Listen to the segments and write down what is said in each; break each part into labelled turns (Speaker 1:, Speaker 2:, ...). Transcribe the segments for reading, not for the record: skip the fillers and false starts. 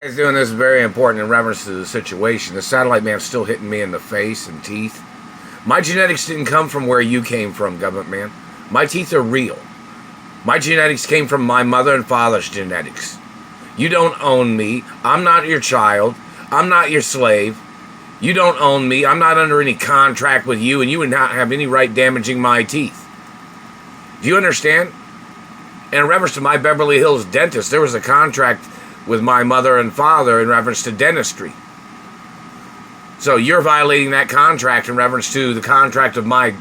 Speaker 1: Guys doing this is very important in reference to the situation. The satellite man's still hitting me in the face and teeth. My genetics didn't come from where you came from, government man. My teeth are real. My genetics came from my mother and father's genetics. You don't own me. I'm not your child. I'm not your slave. You don't own me. I'm not under any contract with you, and you would not have any right damaging my teeth. Do you understand? In reference to my Beverly Hills dentist, there was a contract with my mother and father in reference to dentistry. So you're violating that contract in reference to the contract of my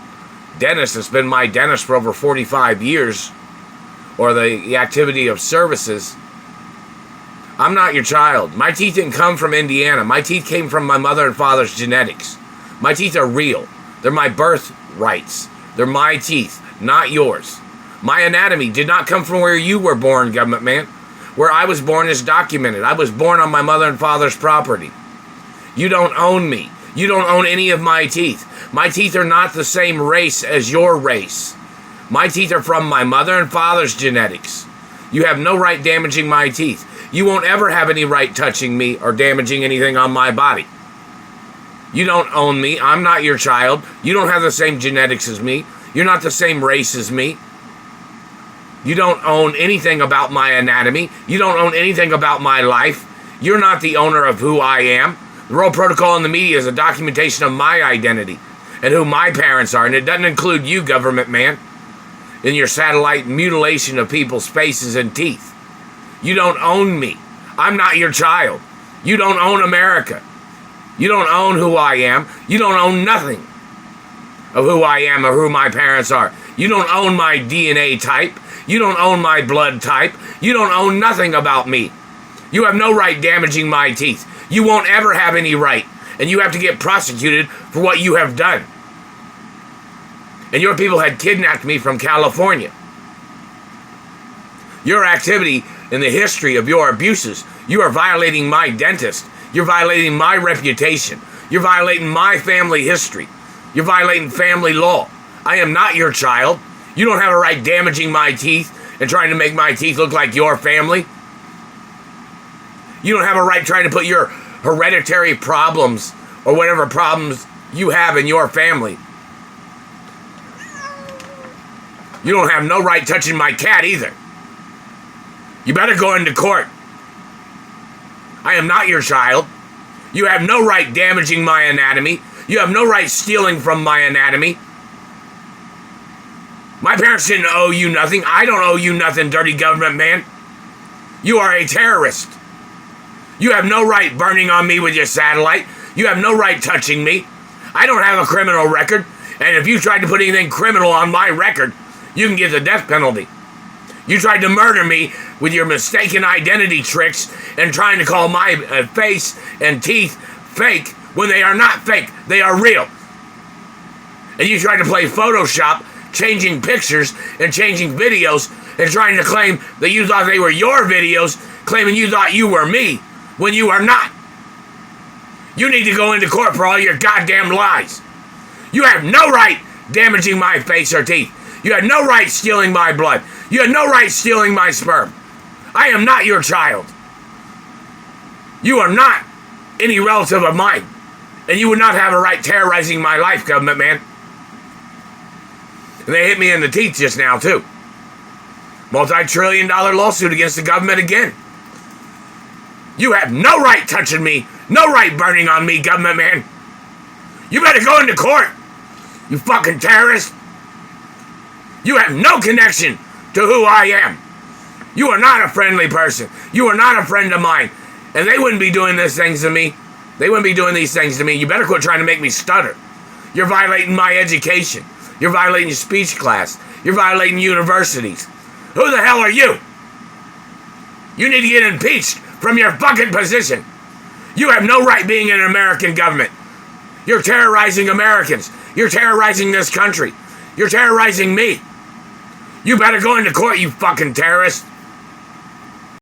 Speaker 1: dentist that's been my dentist for over 45 years, or the activity of services. I'm not your child. My teeth didn't come from Indiana. My teeth came from my mother and father's genetics. My teeth are real. They're my birth rights. They're my teeth, not yours. My anatomy did not come from where you were born, government man. Where I was born is documented. I was born on my mother and father's property. You don't own me. You don't own any of my teeth. My teeth are not the same race as your race. My teeth are from my mother and father's genetics. You have no right damaging my teeth. You won't ever have any right touching me or damaging anything on my body. You don't own me. I'm not your child. You don't have the same genetics as me. You're not the same race as me. You don't own anything about my anatomy. You don't own anything about my life. You're not the owner of who I am. The Royal Protocol in the media is a documentation of my identity and who my parents are, and it doesn't include you, government man, in your satellite mutilation of people's faces and teeth. You don't own me. I'm not your child. You don't own America. You don't own who I am. You don't own nothing of who I am or who my parents are. You don't own my DNA type. You don't own my blood type. You don't own nothing about me. You have no right damaging my teeth. You won't ever have any right. And you have to get prosecuted for what you have done. And your people had kidnapped me from California. Your activity in the history of your abuses, you are violating my dentist. You're violating my reputation. You're violating my family history. You're violating family law. I am not your child. You don't have a right damaging my teeth and trying to make my teeth look like your family. You don't have a right trying to put your hereditary problems or whatever problems you have in your family. You don't have no right touching my cat either. You better go into court. I am not your child. You have no right damaging my anatomy. You have no right stealing from my anatomy. My parents didn't owe you nothing. I don't owe you nothing, dirty government man. You are a terrorist. You have no right burning on me with your satellite. You have no right touching me. I don't have a criminal record. And if you tried to put anything criminal on my record, you can get the death penalty. You tried to murder me with your mistaken identity tricks and trying to call my face and teeth fake when they are not fake. They are real. And you tried to play Photoshop, changing pictures and changing videos and trying to claim that you thought they were your videos, claiming you thought you were me when you are not. You need to go into court for all your goddamn lies. You have no right damaging my face or teeth. You have no right stealing my blood. You have no right stealing my sperm. I am not your child. You are not any relative of mine. And you would not have a right terrorizing my life, government man. And they hit me in the teeth just now, too. Multi-trillion-dollar lawsuit against the government again. You have no right touching me. No right burning on me, government man. You better go into court, you fucking terrorist. You have no connection to who I am. You are not a friendly person. You are not a friend of mine. And they wouldn't be doing these things to me. They wouldn't be doing these things to me. You better quit trying to make me stutter. You're violating my education. You're violating speech class. You're violating universities. Who the hell are you? You need to get impeached from your fucking position. You have no right being in an American government. You're terrorizing Americans. You're terrorizing this country. You're terrorizing me. You better go into court, you fucking terrorist.